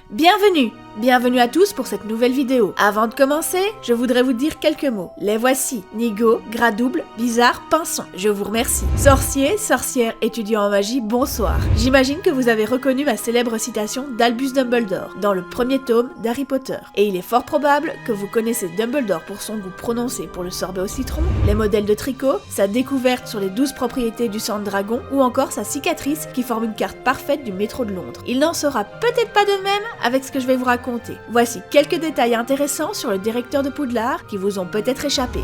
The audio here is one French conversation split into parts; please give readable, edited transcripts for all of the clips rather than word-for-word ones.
Bienvenue à tous pour cette nouvelle vidéo. Avant de commencer, je voudrais vous dire quelques mots. Les voici: Nigo, Gradouble, Bizarre, Pinson. Je vous remercie. Sorciers, sorcières, étudiants en magie, bonsoir. J'imagine que vous avez reconnu ma célèbre citation d'Albus Dumbledore dans le premier tome d'Harry Potter. Et il est fort probable que vous connaissez Dumbledore pour son goût prononcé pour le sorbet au citron, les modèles de tricot, sa découverte sur les 12 propriétés du sang de dragon ou encore sa cicatrice qui forme une carte parfaite du métro de Londres. Il n'en sera peut-être pas de même avec ce que je vais vous raconter. Voici quelques détails intéressants sur le directeur de Poudlard qui vous ont peut-être échappé.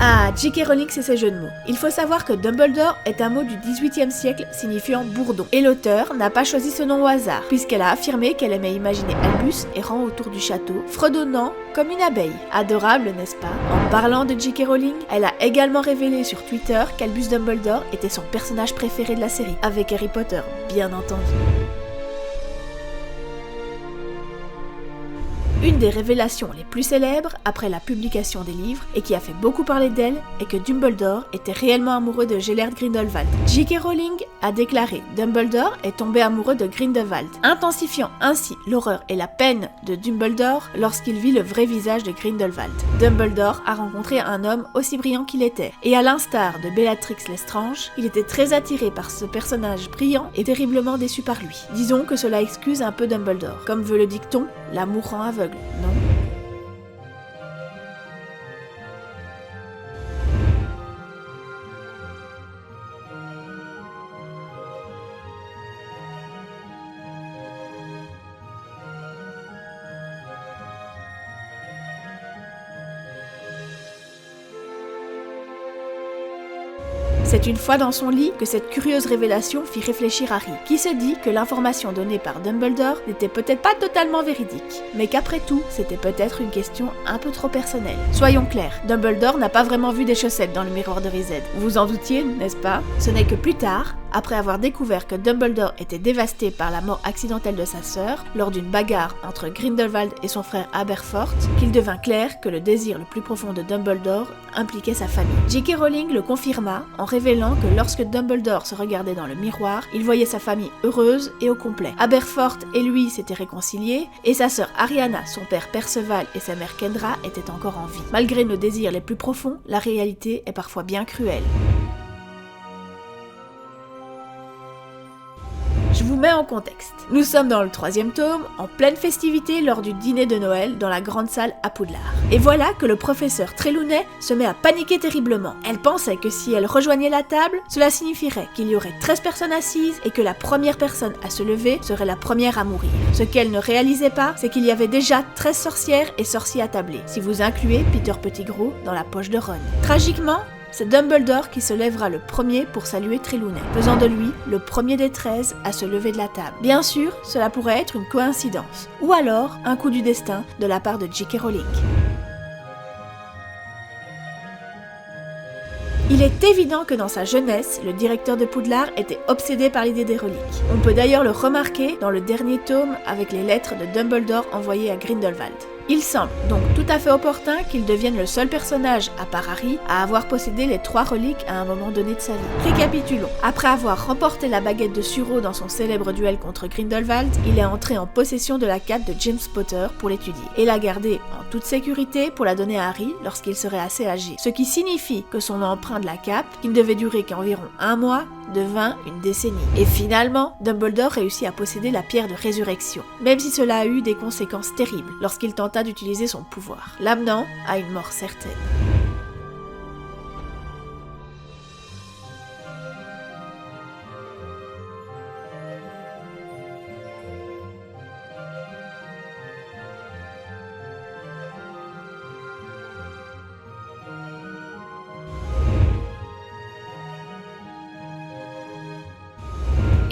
Ah, J.K. Rowling et ses jeux de mots. Il faut savoir que Dumbledore est un mot du XVIIIe siècle signifiant bourdon. Et l'auteur n'a pas choisi ce nom au hasard, puisqu'elle a affirmé qu'elle aimait imaginer Albus errant autour du château, fredonnant comme une abeille. Adorable, n'est-ce pas? En parlant de J.K. Rowling, elle a également révélé sur Twitter qu'Albus Dumbledore était son personnage préféré de la série, avec Harry Potter, bien entendu. Une des révélations les plus célèbres après la publication des livres et qui a fait beaucoup parler d'elle est que Dumbledore était réellement amoureux de Gellert Grindelwald. J.K. Rowling a déclaré « Dumbledore est tombé amoureux de Grindelwald », intensifiant ainsi l'horreur et la peine de Dumbledore lorsqu'il vit le vrai visage de Grindelwald. Dumbledore a rencontré un homme aussi brillant qu'il était, et à l'instar de Bellatrix Lestrange, il était très attiré par ce personnage brillant et terriblement déçu par lui. Disons que cela excuse un peu Dumbledore. Comme veut le dicton, l'amour rend aveugle. Non. C'est une fois dans son lit que cette curieuse révélation fit réfléchir Harry, qui se dit que l'information donnée par Dumbledore n'était peut-être pas totalement véridique, mais qu'après tout, c'était peut-être une question un peu trop personnelle. Soyons clairs, Dumbledore n'a pas vraiment vu des chaussettes dans le miroir de Riséd. Vous vous en doutiez, n'est-ce pas? Ce n'est que plus tard, après avoir découvert que Dumbledore était dévasté par la mort accidentelle de sa sœur, lors d'une bagarre entre Grindelwald et son frère Aberforth, qu'il devint clair que le désir le plus profond de Dumbledore impliquait sa famille. J.K. Rowling le confirma en révélant que lorsque Dumbledore se regardait dans le miroir, il voyait sa famille heureuse et au complet. Aberforth et lui s'étaient réconciliés, et sa sœur Ariana, son père Perceval et sa mère Kendra étaient encore en vie. Malgré nos désirs les plus profonds, la réalité est parfois bien cruelle. Je vous mets en contexte. Nous sommes dans le 3e tome, en pleine festivité lors du dîner de Noël dans la grande salle à Poudlard. Et voilà que le professeur Trelawney se met à paniquer terriblement. Elle pensait que si elle rejoignait la table, cela signifierait qu'il y aurait 13 personnes assises et que la première personne à se lever serait la première à mourir. Ce qu'elle ne réalisait pas, c'est qu'il y avait déjà 13 sorcières et sorciers attablés, si vous incluez Peter Pettigrew dans la poche de Ron. Tragiquement, c'est Dumbledore qui se lèvera le premier pour saluer Trelawney, faisant de lui le premier des 13 à se lever de la table. Bien sûr, cela pourrait être une coïncidence, ou alors un coup du destin de la part de J.K. Rowling. Il est évident que dans sa jeunesse, le directeur de Poudlard était obsédé par l'idée des reliques. On peut d'ailleurs le remarquer dans le dernier tome avec les lettres de Dumbledore envoyées à Grindelwald. Il semble donc tout à fait opportun qu'il devienne le seul personnage, à part Harry, à avoir possédé les 3 reliques à un moment donné de sa vie. Récapitulons. Après avoir remporté la baguette de Suro dans son célèbre duel contre Grindelwald, il est entré en possession de la cape de James Potter pour l'étudier, et l'a gardée en toute sécurité pour la donner à Harry lorsqu'il serait assez âgé. Ce qui signifie que son emprunt de la cape, qui ne devait durer qu'environ 1 mois, devint une décennie. Et finalement, Dumbledore réussit à posséder la pierre de résurrection, même si cela a eu des conséquences terribles lorsqu'il tenta d'utiliser son pouvoir, l'amenant à une mort certaine.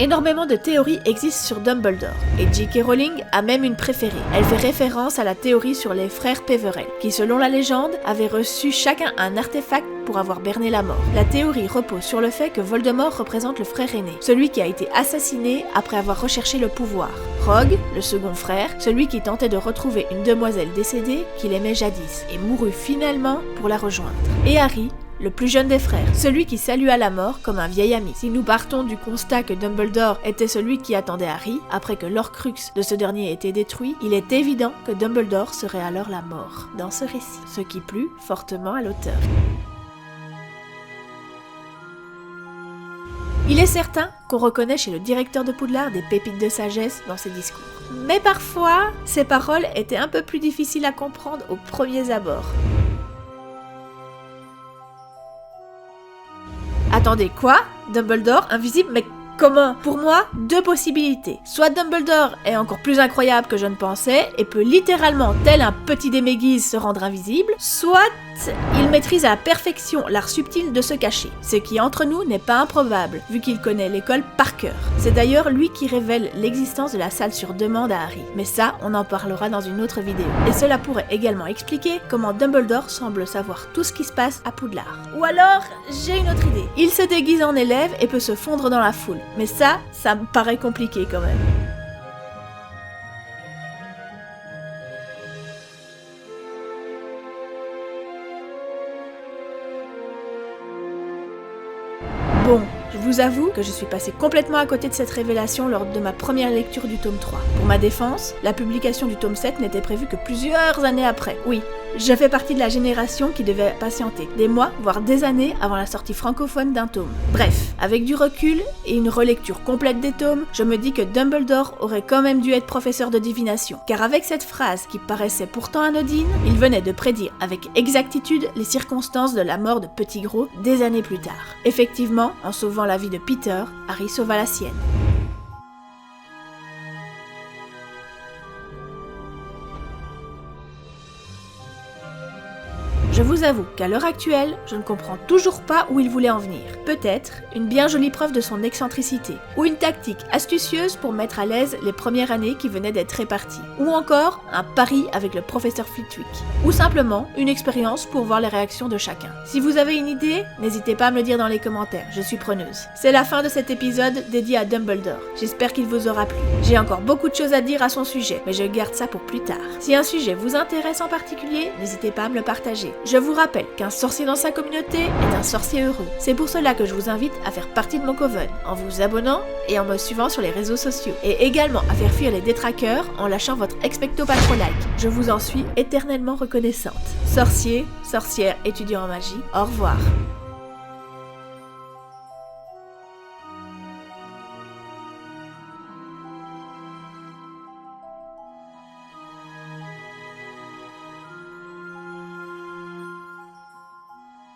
Énormément de théories existent sur Dumbledore, et J.K. Rowling a même une préférée. Elle fait référence à la théorie sur les frères Peverell, qui selon la légende, avaient reçu chacun un artefact pour avoir berné la mort. La théorie repose sur le fait que Voldemort représente le frère aîné, celui qui a été assassiné après avoir recherché le pouvoir. Rogue, le second frère, celui qui tentait de retrouver une demoiselle décédée qu'il aimait jadis, et mourut finalement pour la rejoindre. Et Harry, le plus jeune des frères, celui qui salua la mort comme un vieil ami. Si nous partons du constat que Dumbledore était celui qui attendait Harry, après que l'Horcrux de ce dernier ait été détruit, il est évident que Dumbledore serait alors la mort dans ce récit, ce qui plut fortement à l'auteur. Il est certain qu'on reconnaît chez le directeur de Poudlard des pépites de sagesse dans ses discours. Mais parfois, ses paroles étaient un peu plus difficiles à comprendre aux premiers abords. Attendez, quoi? Dumbledore, invisible, mais comment? Pour moi, deux possibilités. Soit Dumbledore est encore plus incroyable que je ne pensais et peut littéralement, tel un petit Déméguise, se rendre invisible, soit il maîtrise à la perfection l'art subtil de se cacher, ce qui entre nous n'est pas improbable, vu qu'il connaît l'école par cœur. C'est d'ailleurs lui qui révèle l'existence de la salle sur demande à Harry, mais ça, on en parlera dans une autre vidéo. Et cela pourrait également expliquer comment Dumbledore semble savoir tout ce qui se passe à Poudlard. Ou alors, j'ai une autre idée. Il se déguise en élève et peut se fondre dans la foule, mais ça me paraît compliqué quand même. Bon, je vous avoue que je suis passée complètement à côté de cette révélation lors de ma première lecture du tome 3. Pour ma défense, la publication du tome 7 n'était prévue que plusieurs années après. Oui, je fais partie de la génération qui devait patienter des mois, voire des années avant la sortie francophone d'un tome. Bref, avec du recul et une relecture complète des tomes, je me dis que Dumbledore aurait quand même dû être professeur de divination. Car avec cette phrase qui paraissait pourtant anodine, il venait de prédire avec exactitude les circonstances de la mort de Pettigrew des années plus tard. Effectivement, en sauvant la vie de Peter, Harry sauva la sienne. Je vous avoue qu'à l'heure actuelle, je ne comprends toujours pas où il voulait en venir. Peut-être une bien jolie preuve de son excentricité, ou une tactique astucieuse pour mettre à l'aise les premières années qui venaient d'être réparties, ou encore un pari avec le professeur Flitwick, ou simplement une expérience pour voir les réactions de chacun. Si vous avez une idée, n'hésitez pas à me le dire dans les commentaires, je suis preneuse. C'est la fin de cet épisode dédié à Dumbledore. J'espère qu'il vous aura plu. J'ai encore beaucoup de choses à dire à son sujet, mais je garde ça pour plus tard. Si un sujet vous intéresse en particulier, n'hésitez pas à me le partager. Je vous rappelle qu'un sorcier dans sa communauté est un sorcier heureux. C'est pour cela que je vous invite à faire partie de mon coven, en vous abonnant et en me suivant sur les réseaux sociaux. Et également à faire fuir les détraqueurs en lâchant votre expecto patro like. Je vous en suis éternellement reconnaissante. Sorciers, sorcières, étudiants en magie, au revoir.